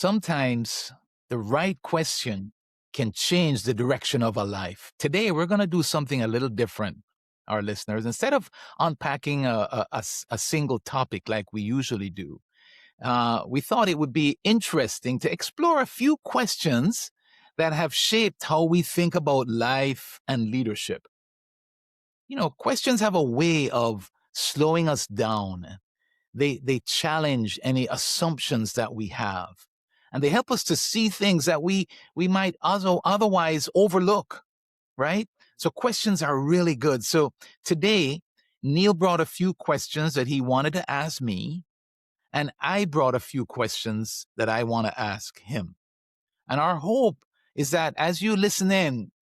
Sometimes the right question can change the direction of a life. Today, we're going to do something a little different, our listeners. Instead of unpacking a single topic like we usually do, we thought it would be interesting to explore a few questions that have shaped how we think about life and leadership. Questions have a way of slowing us down. They challenge any assumptions that we have, and they help us to see things that we might also otherwise overlook, right? So questions are really good. So today, Neal brought a few questions that he wanted to ask me, and I brought a few questions that I want to ask him. And our hope is that as you listen in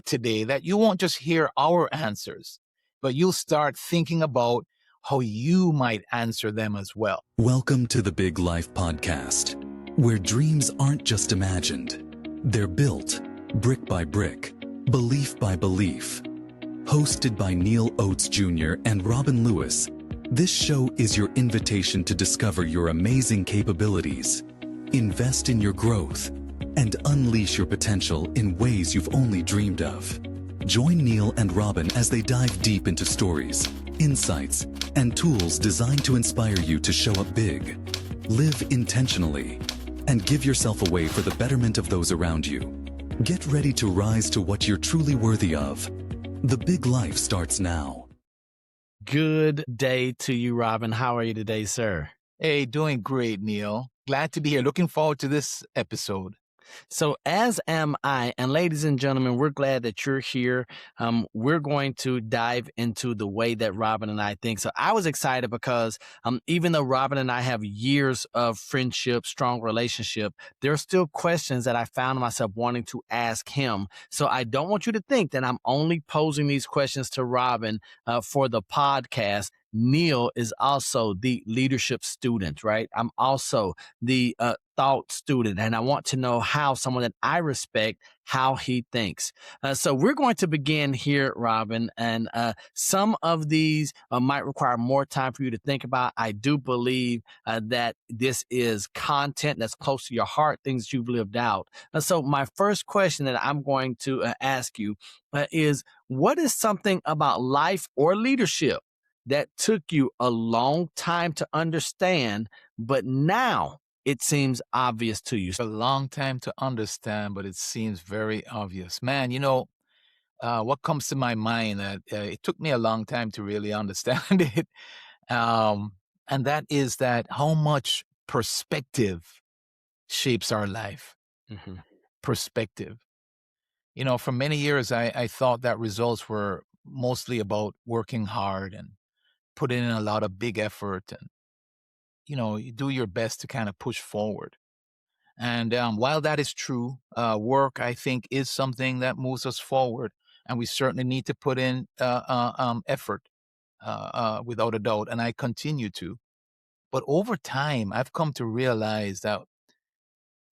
today, that you won't just hear our answers, but you'll start thinking about how you might answer them as well. Welcome to the Big Life Podcast, where dreams aren't just imagined. They're built brick by brick, belief by belief. Hosted by Neal Oates Jr. and RLewis, this show is your invitation to discover your amazing capabilities, invest in your growth, and unleash your potential in ways you've only dreamed of. Join Neal and Robin as they dive deep into stories, insights, and tools designed to inspire you to show up big, live intentionally, and give yourself away for the betterment of those around you. Get ready to rise to what you're truly worthy of. The Big Life starts now. Good day to you, Robin. How are you today, sir? Hey, doing great, Neal. Glad to be here. Looking forward to this episode. So as am I, and ladies and gentlemen, we're glad that you're here. We're going to dive into the way that Robin and I think. So I was excited because even though Robin and I have years of friendship, strong relationship, there are still questions that I found myself wanting to ask him. So I don't want you to think that I'm only posing these questions to Robin for the podcast. Neal is also the leadership student, right? I'm also the thought student, and I want to know how someone that I respect, how he thinks. So we're going to begin here, Robin, and some of these might require more time for you to think about. I do believe that this is content that's close to your heart, things you've lived out. So my first question that I'm going to ask you is, what is something about life or leadership that took you a long time to understand, but now it seems obvious to you? A long time to understand, but it seems very obvious. Man, what comes to my mind that it took me a long time to really understand it. And that is that how much perspective shapes our life. Mm-hmm. Perspective. For many years, I thought that results were mostly about working hard and putting in a lot of big effort and, you do your best to kind of push forward. And while that is true, work, I think, is something that moves us forward. And we certainly need to put in effort without a doubt. And I continue to. But over time, I've come to realize that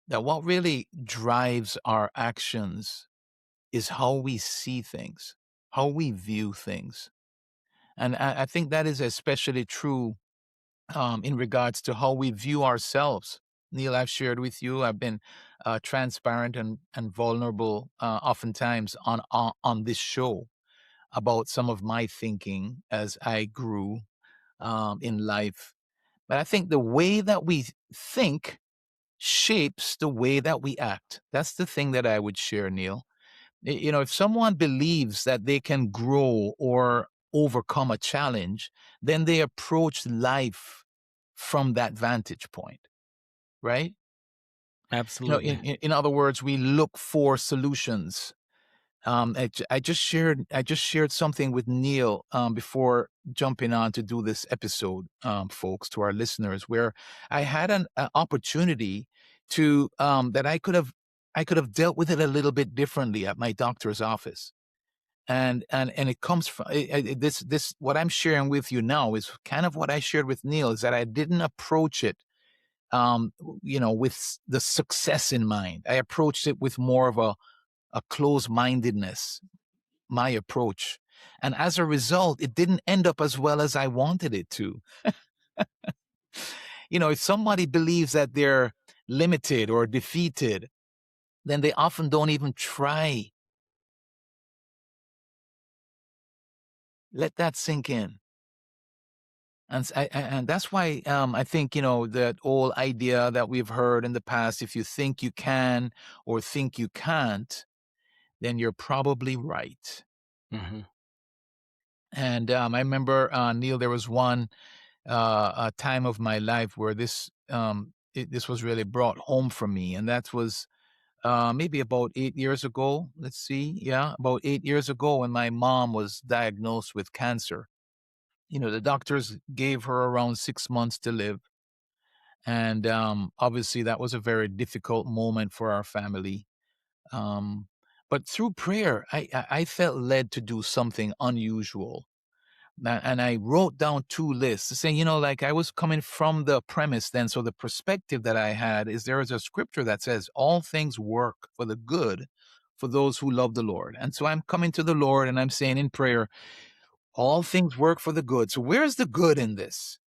what really drives our actions is how we see things, how we view things. And I think that is especially true in regards to how we view ourselves. Neal, I've shared with you, I've been transparent and vulnerable oftentimes on this show about some of my thinking as I grew in life. But I think the way that we think shapes the way that we act. That's the thing that I would share, Neal. If someone believes that they can grow or overcome a challenge, then they approach life from that vantage point, right? Absolutely. In other words, we look for solutions. I just shared something with Neal before jumping on to do this episode, folks, to our listeners, where I had an opportunity to that I could have dealt with it a little bit differently at my doctor's office. And it comes from this what I'm sharing with you now is kind of what I shared with Neal, is that I didn't approach it with the success in mind. I approached it with more of a closed-mindedness, my approach. And as a result, it didn't end up as well as I wanted it to. If somebody believes that they're limited or defeated, then they often don't even try. Let that sink in. And that's why I think, that old idea that we've heard in the past, if you think you can or think you can't, then you're probably right. Hmm. And I remember, Neil, there was one a time of my life where this was really brought home for me, and that was maybe about 8 years ago. Let's see, yeah, about 8 years ago when my mom was diagnosed with cancer. The doctors gave her around 6 months to live. And obviously, that was a very difficult moment for our family. Um, but through prayer, I felt led to do something unusual. And I wrote down two lists saying, like I was coming from the premise then. So the perspective that I had is there is a scripture that says, all things work for the good for those who love the Lord. And so I'm coming to the Lord and I'm saying in prayer, all things work for the good. So where's the good in this?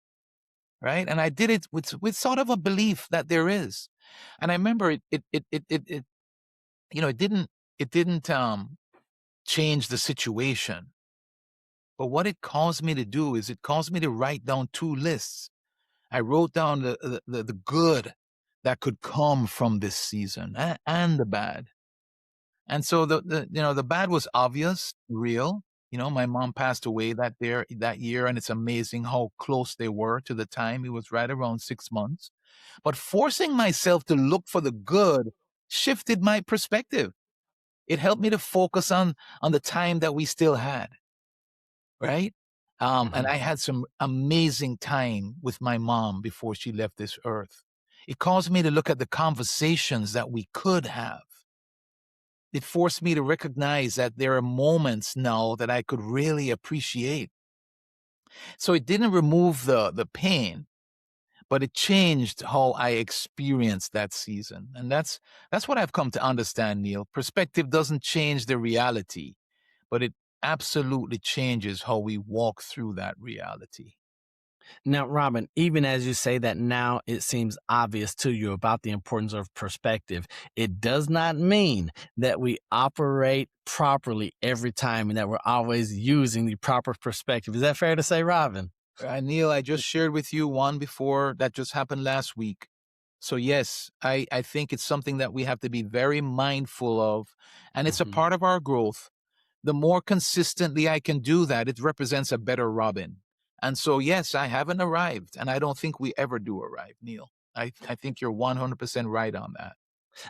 Right. And I did it with sort of a belief that there is. And I remember it didn't change the situation. But what it caused me to do is it caused me to write down two lists. I wrote down the good that could come from this season and the bad. And so the bad was obvious, real. My mom passed away that year, and it's amazing how close they were to the time. It was right around 6 months. But forcing myself to look for the good shifted my perspective. It helped me to focus on the time that we still had, right? And Hmm. I had some amazing time with my mom before she left this earth. It caused me to look at the conversations that we could have. It forced me to recognize that there are moments now that I could really appreciate. So it didn't remove the pain, but it changed how I experienced that season. And that's what I've come to understand, Neil. Perspective doesn't change the reality, but it absolutely changes how we walk through that reality. Now, Robin, even as you say that now it seems obvious to you about the importance of perspective, it does not mean that we operate properly every time and that we're always using the proper perspective. Is that fair to say, Robin? Neil, I just shared with you one before that just happened last week. So yes, I think it's something that we have to be very mindful of, and it's a Hmm. part of our growth. The more consistently I can do that, it represents a better Robin. And so yes, I haven't arrived, and I don't think we ever do arrive, Neil. I think you're 100% right on that.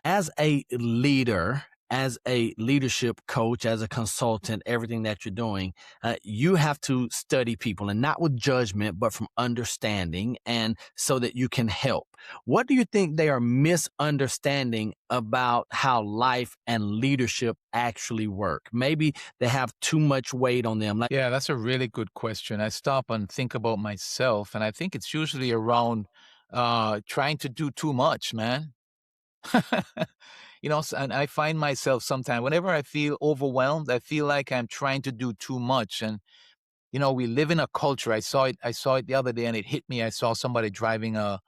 As a leader, as a leadership coach, as a consultant, everything that you're doing, you have to study people and not with judgment, but from understanding and so that you can help. What do you think they are misunderstanding about how life and leadership actually work? Maybe they have too much weight on them. Like, Yeah, that's a really good question. I stop and think about myself, and I think it's usually around trying to do too much, man. And I find myself sometimes whenever I feel overwhelmed, I feel like I'm trying to do too much. And we live in a culture. I saw it the other day, and it hit me. I saw somebody driving it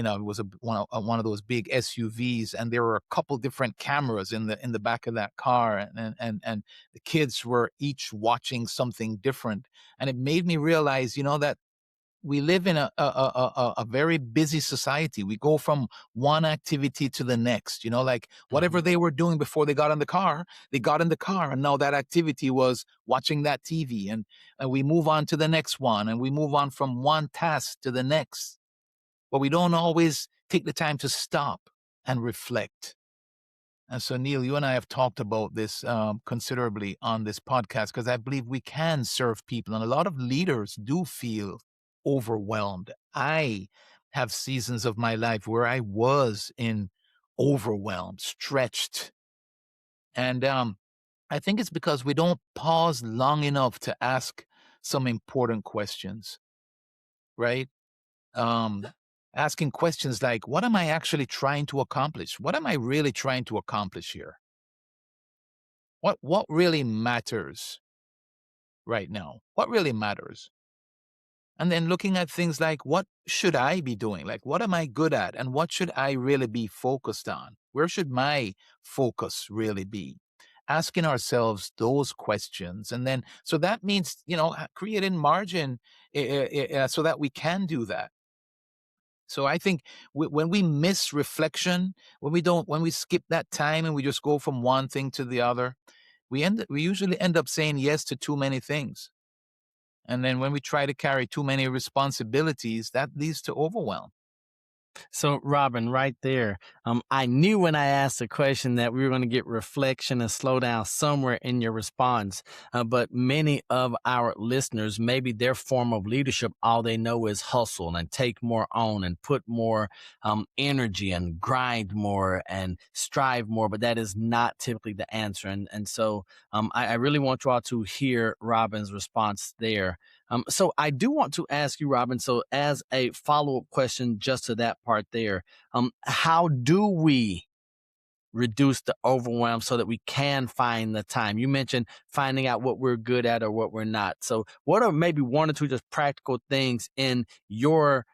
was one of those big SUVs, and there were a couple different cameras in the back of that car, and the kids were each watching something different, and it made me realize, that we live in a very busy society. We go from one activity to the next, like whatever mhm. they were doing before they got in the car, they got in the car. And now that activity was watching that TV. And we move on to the next one, and we move on from one task to the next. But we don't always take the time to stop and reflect. And so, Neil, you and I have talked about this considerably on this podcast because I believe we can serve people. And a lot of leaders do feel overwhelmed. I have seasons of my life where I was in overwhelmed, stretched. And I think it's because we don't pause long enough to ask some important questions, right? Um, Asking questions like, what am I actually trying to accomplish? What am I really trying to accomplish here? What really matters right now? What really matters? And then looking at things like, what should I be doing? Like, what am I good at? And what should I really be focused on? Where should my focus really be? Asking ourselves those questions. And then, so that means, creating margin so that we can do that. So I think when we miss reflection, when we skip that time and we just go from one thing to the other, we usually end up saying yes to too many things. And then when we try to carry too many responsibilities, that leads to overwhelm. So, Robin, right there, I knew when I asked the question that we were going to get reflection and slow down somewhere in your response. But many of our listeners, maybe their form of leadership, all they know is hustle and take more on and put more energy and grind more and strive more. But that is not typically the answer. And so I really want you all to hear Robin's response there. So I do want to ask you, Robin, so as a follow-up question just to that part there, how do we reduce the overwhelm so that we can find the time? You mentioned finding out what we're good at or what we're not. So what are maybe one or two just practical things in your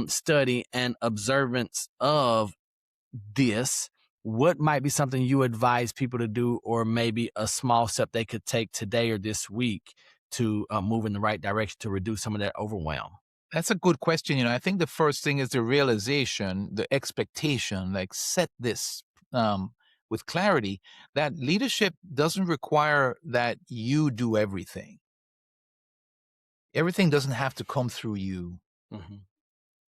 study and observance of this? What might be something you advise people to do, or maybe a small step they could take today or this week to move in the right direction to reduce some of that overwhelm? That's a good question. I think the first thing is the realization, the expectation, like set this with clarity that leadership doesn't require that you do everything. Everything doesn't have to come through you. Mhm.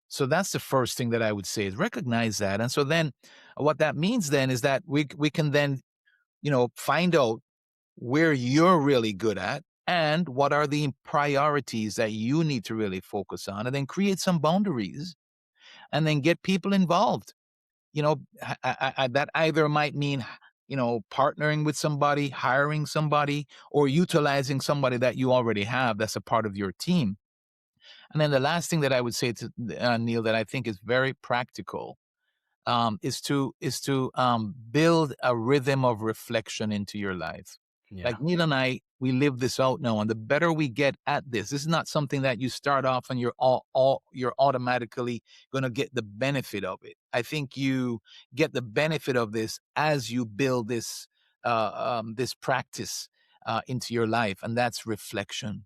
So that's the first thing that I would say is recognize that. And so then what that means then is that we can then, find out where you're really good at and what are the priorities that you need to really focus on, and then create some boundaries and then get people involved. That either might mean, partnering with somebody, hiring somebody, or utilizing somebody that you already have that's a part of your team. And then the last thing that I would say to Neal, that I think is very practical, is to build a rhythm of reflection into your life. Yeah. Like Neil and I, we live this out now, and the better we get at this is not something that you start off and you're automatically going to get the benefit of it. I think you get the benefit of this as you build this practice into your life, and that's reflection.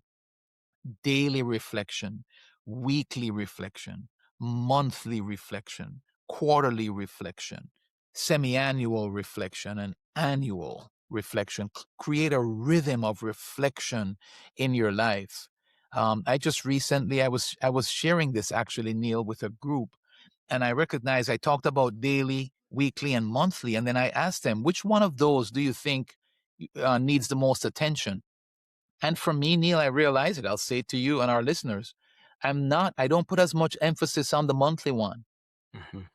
Daily reflection, weekly reflection, monthly reflection, quarterly reflection, semi-annual reflection, and annual reflection. Create a rhythm of reflection in your life. I just recently I was sharing this actually, Neal, with a group, and I recognized I talked about daily, weekly, and monthly, and then I asked them, which one of those do you think needs the most attention? And for me, Neal, I realize it. I'll say it to you and our listeners. I don't put as much emphasis on the monthly one. Mhm.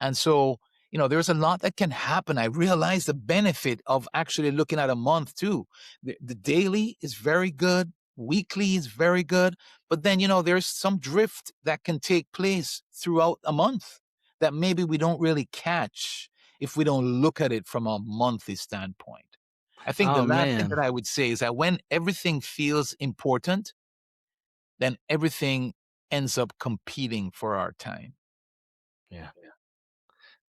And so, there's a lot that can happen. I realize the benefit of actually looking at a month too. The daily is very good. Weekly is very good. But then, there's some drift that can take place throughout a month that maybe we don't really catch if we don't look at it from a monthly standpoint. I think the Oh last thing that man. I would say is that when everything feels important, then everything ends up competing for our time. Yeah.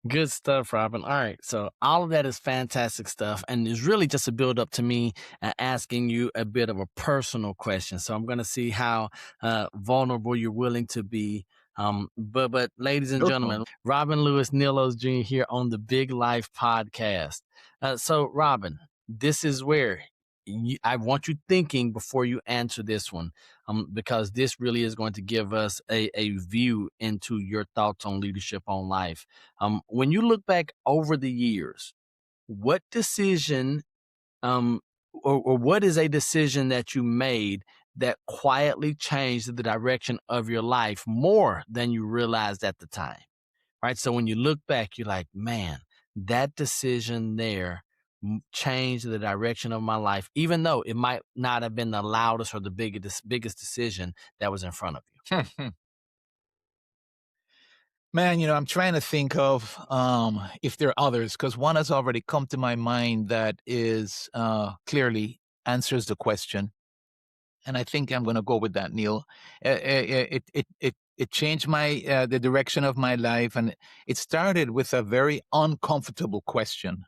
Good stuff, Robin. All right. So all of that is fantastic stuff. And it's really just a build up to me asking you a bit of a personal question. So I'm going to see how vulnerable you're willing to be. But ladies and Go to 'em. gentlemen, Robin Lewis, Neal Oates Jr. here on the Big Life Podcast. So Robin, this is where I want you thinking before you answer this one, because this really is going to give us a view into your thoughts on leadership on life. When you look back over the years, what decision, or what is a decision that you made that quietly changed the direction of your life more than you realized at the time? Right. So when you look back, you're like, man, that decision there changed the direction of my life, even though it might not have been the loudest or the biggest decision that was in front of you. Man, I'm trying to think of if there are others, because one has already come to my mind that is clearly answers the question. And I think I'm going to go with that, Neal. It changed my the direction of my life, and it started with a very uncomfortable question.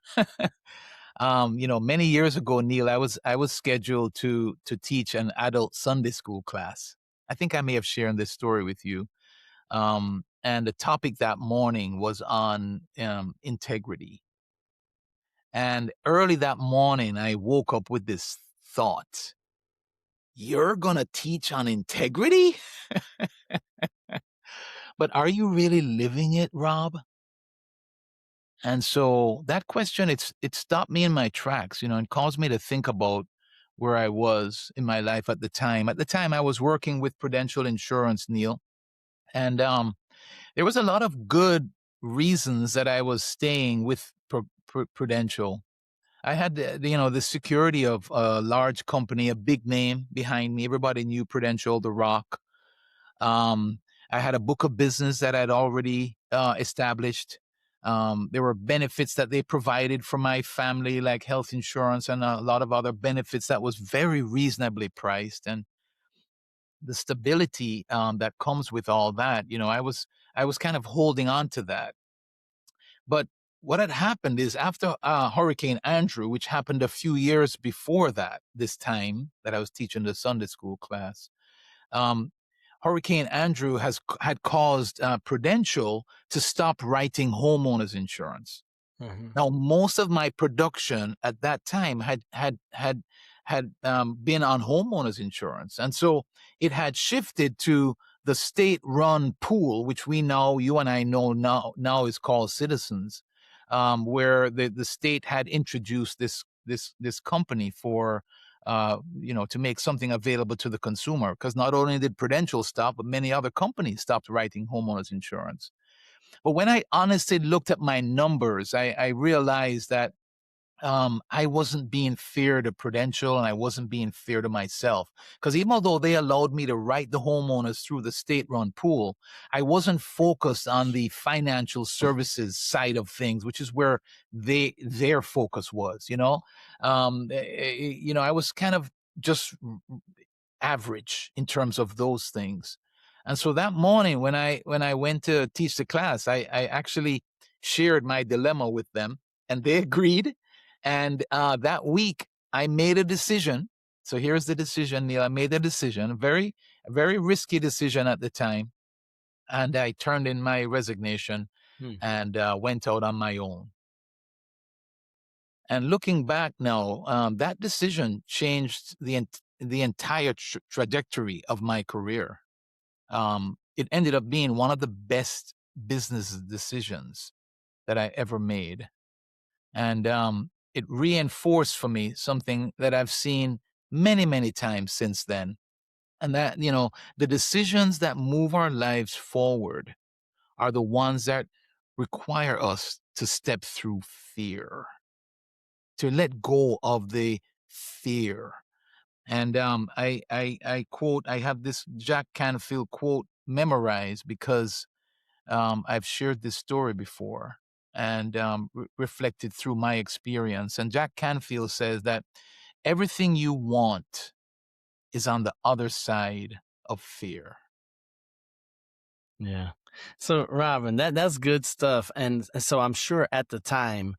Many years ago, Neal, I was scheduled to teach an adult Sunday school class. I think I may have shared this story with you. And the topic that morning was on integrity. And early that morning, I woke up with this thought: You're gonna teach on integrity? But are you really living it, Rob? And so that question, it stopped me in my tracks, and caused me to think about where I was in my life at the time. At the time, I was working with Prudential Insurance, Neal, and there was a lot of good reasons that I was staying with Prudential. I had the security of a large company, a big name behind me. Everybody knew Prudential, The Rock. Um, I had a book of business that I'd already established. There were benefits that they provided for my family, like health insurance and a lot of other benefits that was very reasonably priced. And the stability that comes with all that, I was kind of holding on to that. But what had happened is, after Hurricane Andrew, which happened a few years before that, this time that I was teaching the Sunday school class, um, Hurricane Andrew had caused Prudential to stop writing homeowners insurance. Mhm. Now, most of my production at that time had been on homeowners insurance, and so it had shifted to the state-run pool, which you and I know now is called Citizens, where the state had introduced this company for to make something available to the consumer. Because not only did Prudential stop, but many other companies stopped writing homeowners insurance. But when I honestly looked at my numbers, I realized that I wasn't being fair to Prudential, and I wasn't being fair to myself. Because even though they allowed me to write the homeowners through the state-run pool, I wasn't focused on the financial services side of things, which is where their focus was. I was kind of just average in terms of those things. And so that morning, when I went to teach the class, I actually shared my dilemma with them, and they agreed. And that week, I made a decision. So here's the decision, Neal. I made a decision, a very risky decision at the time, and I turned in my resignation Hmm. and went out on my own. And looking back now, that decision changed the entire trajectory of my career. It ended up being one of the best business decisions that I ever made. And it reinforced for me something that I've seen many, many times since then. And that, the decisions that move our lives forward are the ones that require us to step through fear, to let go of the fear. And I have this Jack Canfield quote memorized because I've shared this story before, and reflected through my experience. And Jack Canfield says that everything you want is on the other side of fear. Yeah. So, Robin, that's good stuff. And so I'm sure at the time,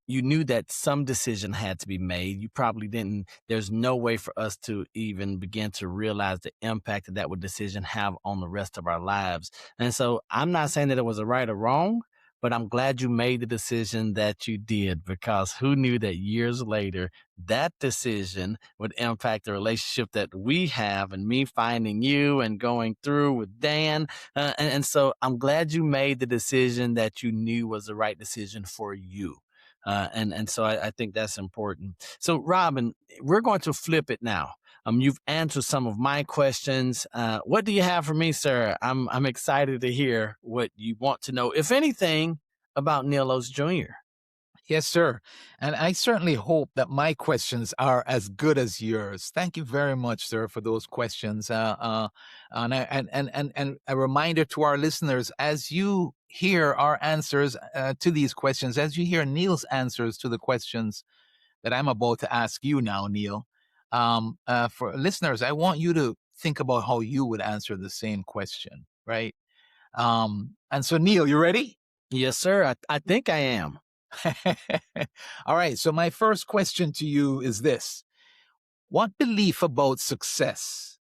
you knew that some decision had to be made. You probably didn't. There's no way for us to even begin to realize the impact that would decision have on the rest of our lives. And so I'm not saying that it was a right or wrong, but I'm glad you made the decision that you did, because who knew that years later that decision would impact the relationship that we have, and me finding you and going through with Dan. And so I'm glad you made the decision that you knew was the right decision for you. And so I think that's important. So, Robin, we're going to flip it now. You've answered some of my questions. What do you have for me, sir? I'm excited to hear what you want to know, if anything, about Neal Oates Jr. Yes, sir. And I certainly hope that my questions are as good as yours. Thank you very much, sir, for those questions. And a reminder to our listeners: as you hear our answers to these questions, as you hear Neal's answers to the questions that I'm about to ask you now, Neal, For listeners, I want you to think about how you would answer the same question, right? And so, Neal, you ready? Yes, sir. I think I am. All right. So, my first question to you is this: what belief about success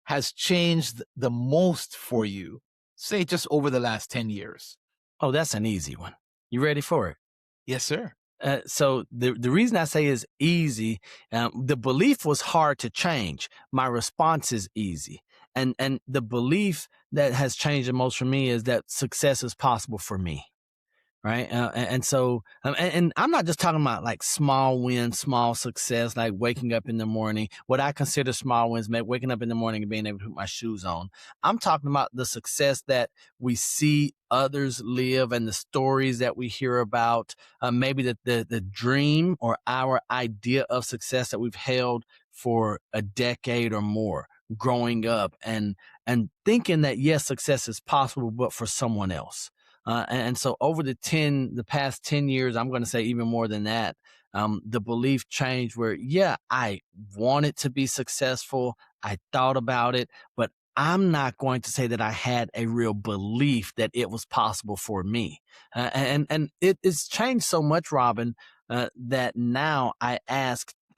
has changed the most for you, say just over the last 10 years? Oh, that's an easy one. You ready for it? Yes, sir. So the reason I say is easy, the belief was hard to change. My response is easy. And the belief that has changed the most for me is that success is possible for me. Right. And so, and I'm not just talking about like small wins, small success, like waking up in the morning. What I consider small wins, waking up in the morning and being able to put my shoes on. I'm talking about the success that we see others live and the stories that we hear about. Maybe the dream or our idea of success that we've held for a decade or more growing up and thinking that, yes, success is possible, but for someone else. And so over the past 10 years, I'm going to say even more than that, the belief changed where, yeah, I wanted to be successful. I thought about it, but I'm not going to say that I had a real belief that it was possible for me. And it's changed so much, Robin, that now I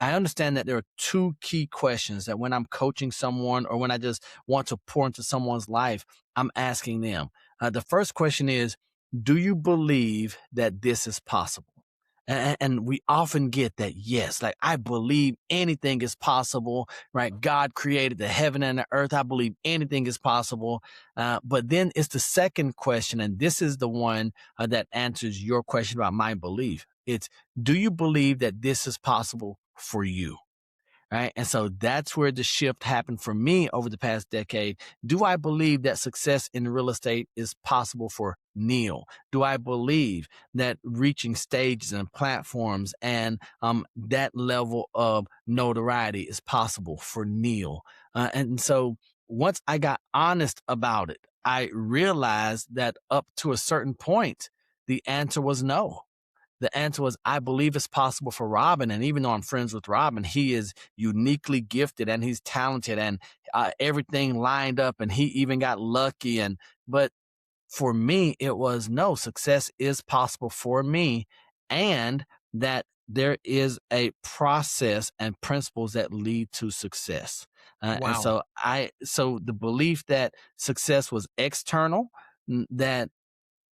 understand that there are two key questions that when I'm coaching someone or when I just want to pour into someone's life, I'm asking them. The first question is, do you believe that this is possible? And we often get that, yes, like I believe anything is possible, right? God created the heaven and the earth. I believe anything is possible. But then it's the second question, and this is the one that answers your question about my belief. It's, do you believe that this is possible for you? Right. And so that's where the shift happened for me over the past decade. Do I believe that success in real estate is possible for Neal? Do I believe that reaching stages and platforms and that level of notoriety is possible for Neal? And so once I got honest about it, I realized that up to a certain point, the answer was no. The answer was, I believe it's possible for Robin. And even though I'm friends with Robin, he is uniquely gifted and he's talented and everything lined up and he even got lucky. But for me, it was no, success is possible for me. And that there is a process and principles that lead to success. And Wow. so the belief that success was external, that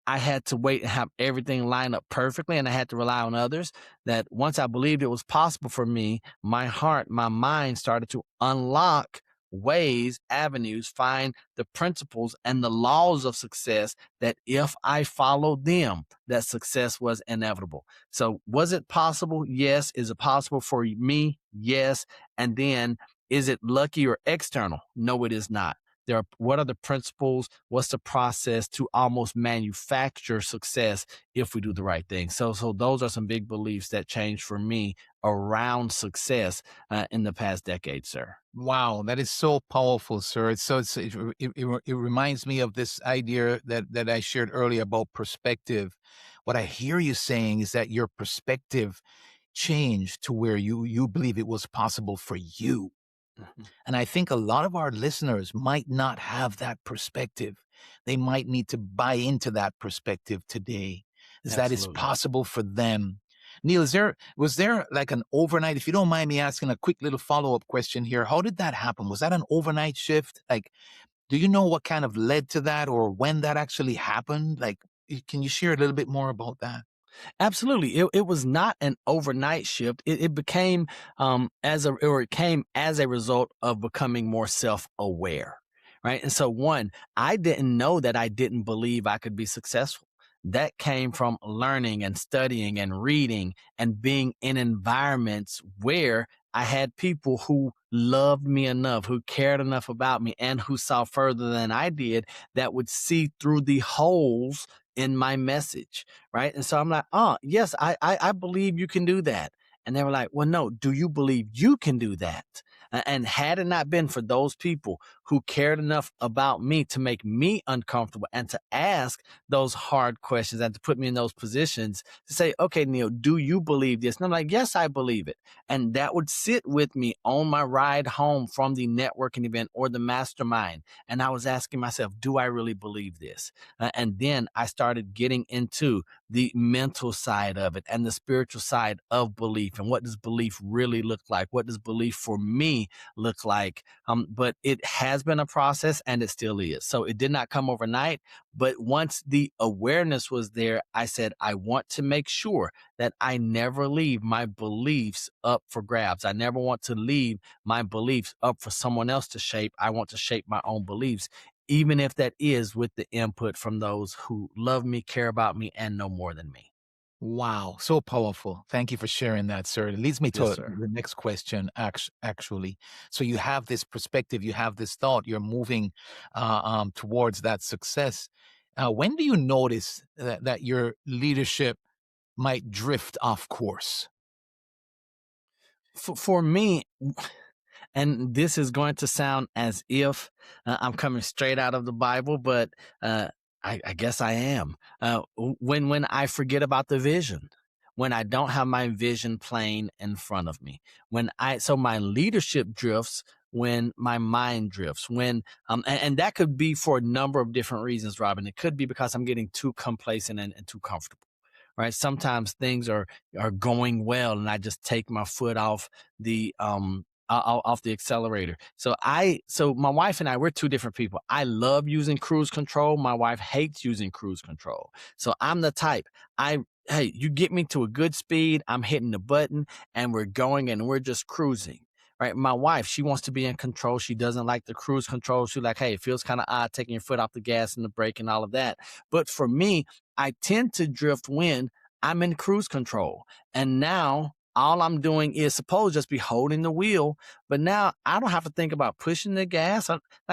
I had to wait and have everything line up perfectly, and I had to rely on others. That once I believed it was possible for me, my heart, my mind started to unlock ways, avenues, find the principles and the laws of success that if I followed them, that success was inevitable. So was it possible? Yes. Is it possible for me? Yes. And then is it lucky or external? No, it is not. What are the principles? What's the process to almost manufacture success if we do the right thing? So those are some big beliefs that changed for me around success in the past decade, sir. Wow, that is so powerful, sir. It reminds me of this idea that I shared earlier about perspective. What I hear you saying is that your perspective changed to where you believe it was possible for you. Mhm. And I think a lot of our listeners might not have that perspective. They might need to buy into that perspective today, is that it's Absolutely. possible for them. Neal, was there like an overnight, if you don't mind me asking a quick little follow-up question here, how did that happen? Was that an overnight shift? Like, do you know what kind of led to that or when that actually happened? Like, can you share a little bit more about that? Absolutely. It was not an overnight shift. It became it came as a result of becoming more self-aware. Right. And so one, I didn't know that I didn't believe I could be successful. That came from learning and studying and reading and being in environments where I had people who loved me enough, who cared enough about me, and who saw further than I did, that would see through the holes in my message. Right. And so I'm like, oh, yes, I believe you can do that. And they were like, well, no, do you believe you can do that? And had it not been for those people who cared enough about me to make me uncomfortable and to ask those hard questions and to put me in those positions to say, okay, Neal, do you believe this? And I'm like, yes, I believe it. And that would sit with me on my ride home from the networking event or the mastermind. And I was asking myself, do I really believe this? And then I started getting into the mental side of it and the spiritual side of belief. And what does belief really look like? What does belief for me look like? But it has been a process and it still is. So it did not come overnight. But once the awareness was there, I said, I want to make sure that I never leave my beliefs up for grabs. I never want to leave my beliefs up for someone else to shape. I want to shape my own beliefs, even if that is with the input from those who love me, care about me, and know more than me. Wow, so powerful. Thank you for sharing that, sir. It leads me Yes, to sir. the next question, actually. So you have this perspective, you have this thought, you're moving towards that success. When do you notice that your leadership might drift off course? For me, and this is going to sound as if I'm coming straight out of the Bible, but I guess I am. When I forget about the vision, when I don't have my vision plain in front of me, so my leadership drifts when my mind drifts, and that could be for a number of different reasons, Robin. It could be because I'm getting too complacent and too comfortable. Right. Sometimes things are going well and I just take my foot off off the accelerator. So my wife and I, we're two different people. I love using cruise control. My wife hates using cruise control. So I'm the type hey, you get me to a good speed. I'm hitting the button and we're going and we're just cruising. Right. My wife, she wants to be in control. She doesn't like the cruise control. She's like, hey, it feels kind of odd taking your foot off the gas and the brake and all of that. But for me, I tend to drift when I'm in cruise control. And now all I'm doing is supposed to just be holding the wheel, but now I don't have to think about pushing the gas.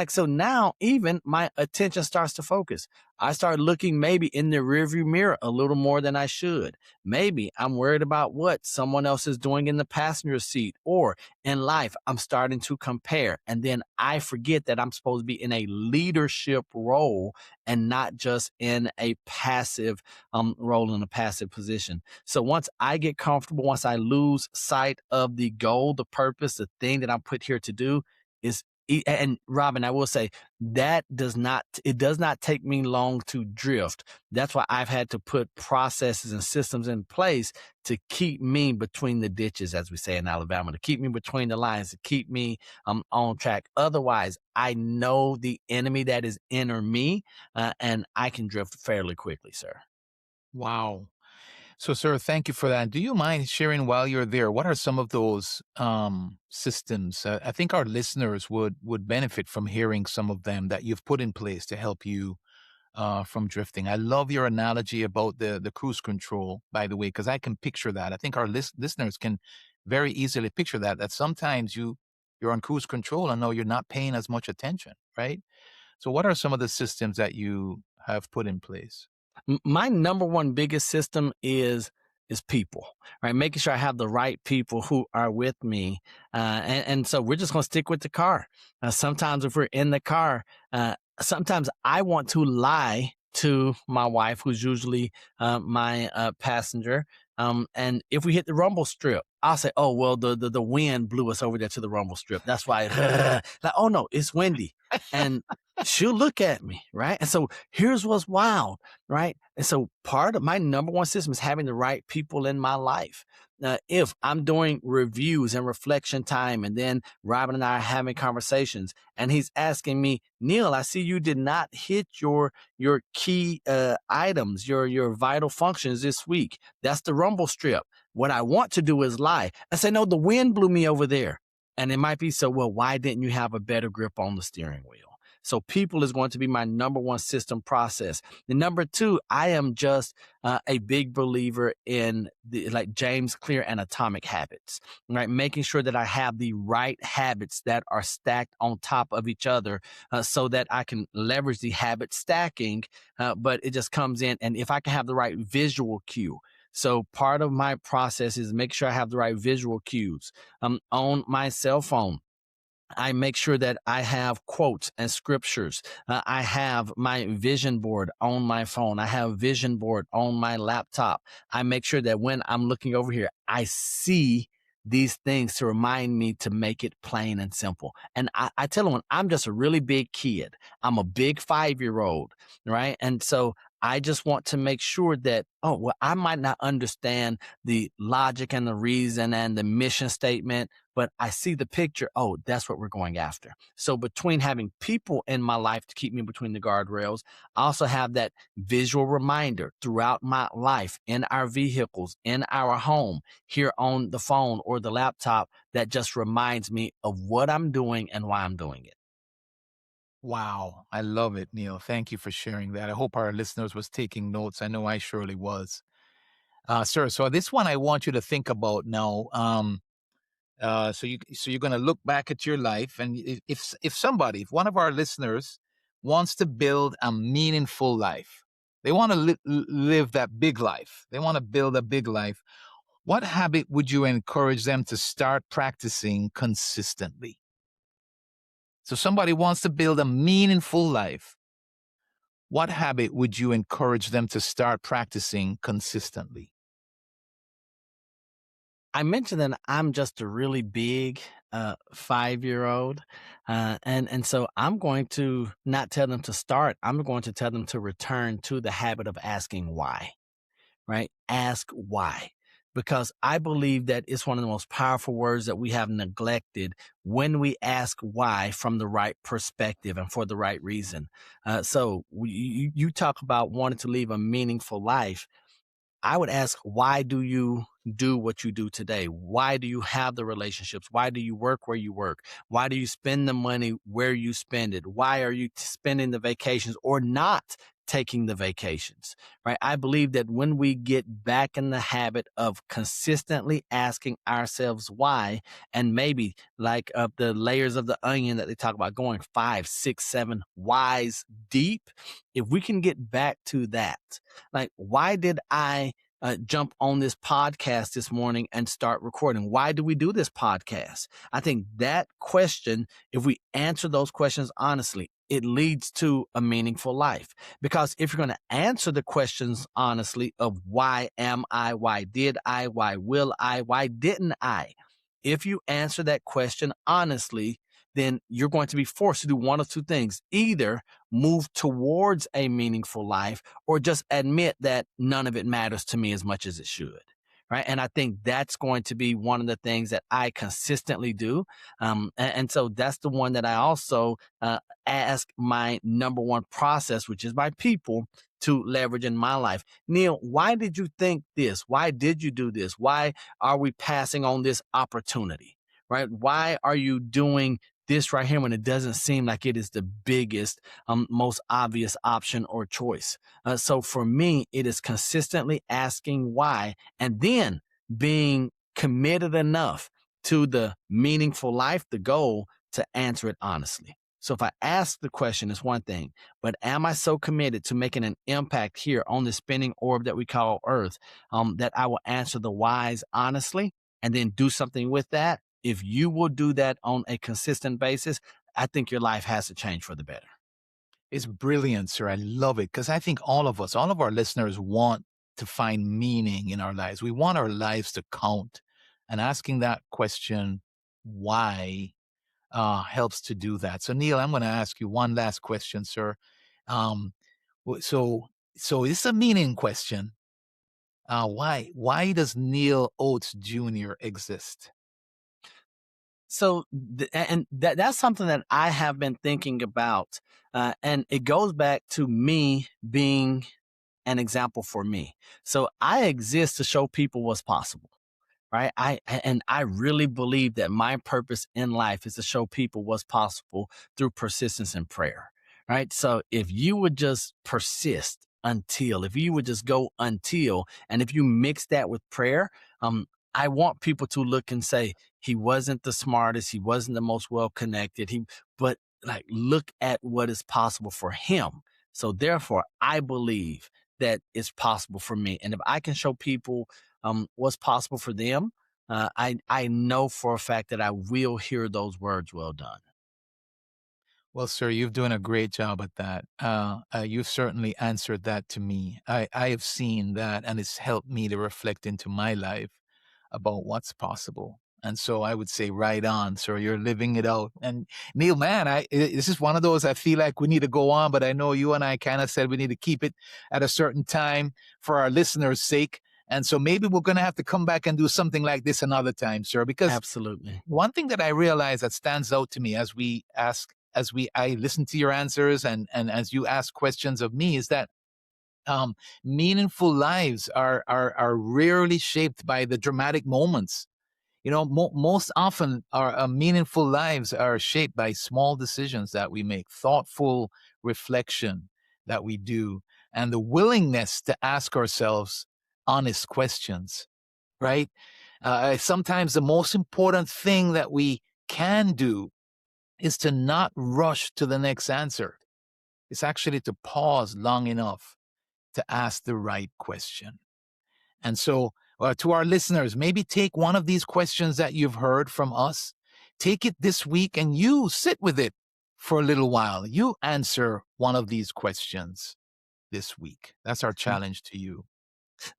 So now even my attention starts to focus. I start looking maybe in the rearview mirror a little more than I should. Maybe I'm worried about what someone else is doing in the passenger seat, or in life, I'm starting to compare. And then I forget that I'm supposed to be in a leadership role and not just in a passive role, in a passive position. So once I get comfortable, once I lose sight of the goal, the purpose, the thing that I'm put here to do is, and Robin, I will say it does not take me long to drift. That's why I've had to put processes and systems in place to keep me between the ditches, as we say in Alabama, to keep me between the lines, to keep me on track. Otherwise, I know the enemy that is inner me, and I can drift fairly quickly, sir. Wow. So, sir, thank you for that. Do you mind sharing while you're there? What are some of those systems? I think our listeners would benefit from hearing some of them that you've put in place to help you from drifting. I love your analogy about the cruise control, by the way, because I can picture that. I think our listeners can very easily picture that. That sometimes you're on cruise control and know you're not paying as much attention, right? So, what are some of the systems that you have put in place? My number one biggest system is people, right? Making sure I have the right people who are with me, and so we're just going to stick with the car. Sometimes if we're in the car, sometimes I want to lie to my wife, who's usually my passenger. And if we hit the rumble strip, I'll say, "Oh well, the wind blew us over there to the rumble strip. That's why." Like, oh no, it's windy, and she'll look at me, right? And so here's what's wild, right? And so part of my number one system is having the right people in my life. If I'm doing reviews and reflection time, and then Robin and I are having conversations, and he's asking me, Neal, I see you did not hit your key items, your vital functions this week. That's the rumble strip. What I want to do is lie. I say, no, the wind blew me over there. And it might be so, well, why didn't you have a better grip on the steering wheel? So people is going to be my number one system process. The number two, I am just a big believer in the like James Clear and atomic habits, right? Making sure that I have the right habits that are stacked on top of each other, so that I can leverage the habit stacking, but it just comes in. And if I can have the right visual cue, so part of my process is make sure I have the right visual cues on my cell phone. I make sure that I have quotes and scriptures. I have my vision board on my phone. I have vision board on my laptop. I make sure that when I'm looking over here, I see these things to remind me to make it plain and simple. And I tell them, I'm just a really big kid. I'm a big 5-year-old, right? And so I just want to make sure that, oh, well, I might not understand the logic and the reason and the mission statement, but I see the picture. Oh, that's what we're going after. So between having people in my life to keep me between the guardrails, I also have that visual reminder throughout my life in our vehicles, in our home, here on the phone or the laptop that just reminds me of what I'm doing and why I'm doing it. Wow, I love it, Neil. Thank you for sharing that. I hope our listeners was taking notes. I know I surely was. Sir, so this one I want you to think about now. So you're going to look back at your life, and if one of our listeners wants to build a meaningful life, they want to live that big life. They want to build a big life. What habit would you encourage them to start practicing consistently? So somebody wants to build a meaningful life. What habit would you encourage them to start practicing consistently? I mentioned that I'm just a really big 5-year-old, and so I'm going to not tell them to start. I'm going to tell them to return to the habit of asking why. Right? Ask why. Because I believe that it's one of the most powerful words that we have neglected when we ask why from the right perspective and for the right reason. You talk about wanting to live a meaningful life. I would ask, why do you do what you do today? Why do you have the relationships? Why do you work where you work? Why do you spend the money where you spend it? Why are you spending the vacations or not taking the vacations? Right? I believe that when we get back in the habit of consistently asking ourselves why, and maybe like the layers of the onion that they talk about, going 5, 6, 7 whys deep, if we can get back to that, like, why did I jump on this podcast this morning and start recording? Why do we do this podcast? I think that question, if we answer those questions honestly, it leads to a meaningful life. Because if you're going to answer the questions honestly of why am I, why did I, why will I, why didn't I? If you answer that question honestly, then you're going to be forced to do one of two things: either move towards a meaningful life or just admit that none of it matters to me as much as it should. Right. And I think that's going to be one of the things that I consistently do. And so that's the one that I also ask my number one process, which is my people, to leverage in my life. Neal, why did you think this? Why did you do this? Why are we passing on this opportunity? Right? Why are you doing this right here when it doesn't seem like it is the biggest, most obvious option or choice? So for me, it is consistently asking why and then being committed enough to the meaningful life, the goal, to answer it honestly. So if I ask the question, it's one thing, but am I so committed to making an impact here on the spinning orb that we call Earth, that I will answer the whys honestly and then do something with that? If you will do that on a consistent basis, I think your life has to change for the better. It's brilliant, sir. I love it because I think all of us, all of our listeners want to find meaning in our lives. We want our lives to count. And asking that question, why, helps to do that. So, Neal, I'm going to ask you one last question, sir. Um, so, so it's a meaning question. Why does Neal Oates Jr. exist? So, that's something that I have been thinking about. And it goes back to me being an example for me. So I exist to show people what's possible. Right. I really believe that my purpose in life is to show people what's possible through persistence and prayer. Right. So if you would just persist until, if you would just go until, and if you mix that with prayer, I want people to look and say, he wasn't the smartest, he wasn't the most well connected, but like, look at what is possible for him. So therefore, I believe that it's possible for me. And if I can show people what's possible for them, I know for a fact that I will hear those words, "Well done." Well, sir, you've doing a great job at that. You've certainly answered that to me. I have seen that, and it's helped me to reflect into my life about what's possible. And so I would say, right on, sir. You're living it out. And Neil, man, this is one of those I feel like we need to go on, but I know you and I kind of said we need to keep it at a certain time for our listeners' sake. And so maybe we're going to have to come back and do something like this another time, sir, because Absolutely. one thing that I realize that stands out to me I listen to your answers and as you ask questions of me is that um, meaningful lives are rarely shaped by the dramatic moments. You know, most often our meaningful lives are shaped by small decisions that we make, thoughtful reflection that we do, and the willingness to ask ourselves honest questions, right? Sometimes the most important thing that we can do is to not rush to the next answer. It's actually to pause long enough to ask the right question. And so, to our listeners, maybe take one of these questions that you've heard from us, take it this week, and you sit with it for a little while. You answer one of these questions this week. That's our challenge to you.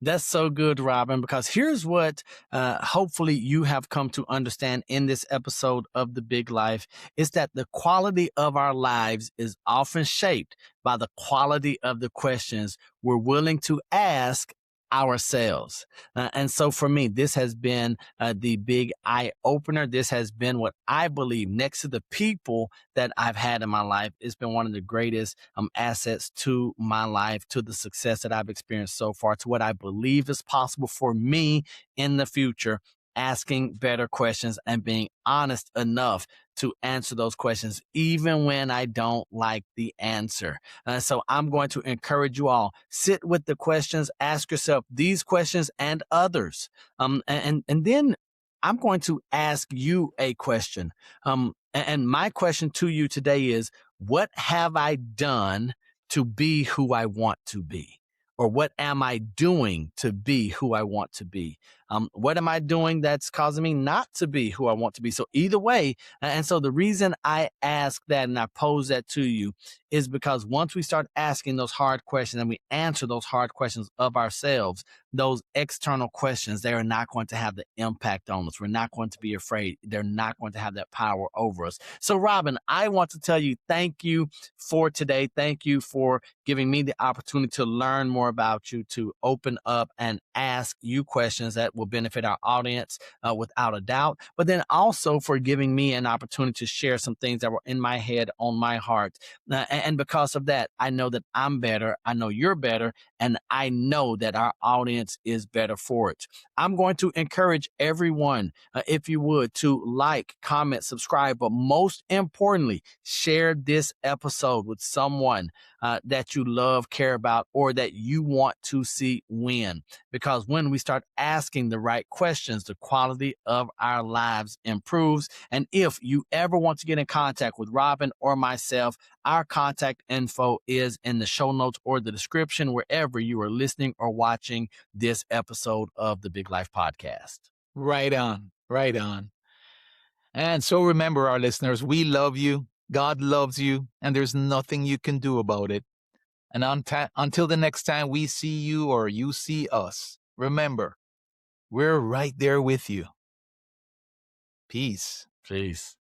That's so good, Robin, because here's what hopefully you have come to understand in this episode of The Big Life is that the quality of our lives is often shaped by the quality of the questions we're willing to ask ourselves. And so for me, this has been the big eye opener. This has been what I believe, next to the people that I've had in my life, it's been one of the greatest assets to my life, to the success that I've experienced so far, to what I believe is possible for me in the future. Asking better questions and being honest enough to answer those questions, even when I don't like the answer. So I'm going to encourage you all, sit with the questions, ask yourself these questions and others. And then I'm going to ask you a question. And my question to you today is, what have I done to be who I want to be? Or what am I doing to be who I want to be? What am I doing that's causing me not to be who I want to be? So either way, and so the reason I ask that and I pose that to you is because once we start asking those hard questions and we answer those hard questions of ourselves, those external questions, they are not going to have the impact on us. We're not going to be afraid. They're not going to have that power over us. So Robin, I want to tell you, thank you for today. Thank you for giving me the opportunity to learn more about you, to open up and ask you questions that will benefit our audience without a doubt, but then also for giving me an opportunity to share some things that were in my head, on my heart. And because of that, I know that I'm better. I know you're better. And I know that our audience is better for it. I'm going to encourage everyone, if you would, to like, comment, subscribe, but most importantly, share this episode with someone that you love, care about, or that you want to see win. Because when we start asking the right questions, the quality of our lives improves. And if you ever want to get in contact with Robin or myself, our contact info is in the show notes or the description, wherever you are listening or watching this episode of the Big Life Podcast. Right on. Right on. And so remember, our listeners, we love you. God loves you, and there's nothing you can do about it. And until the next time we see you or you see us, remember, we're right there with you. Peace. Peace.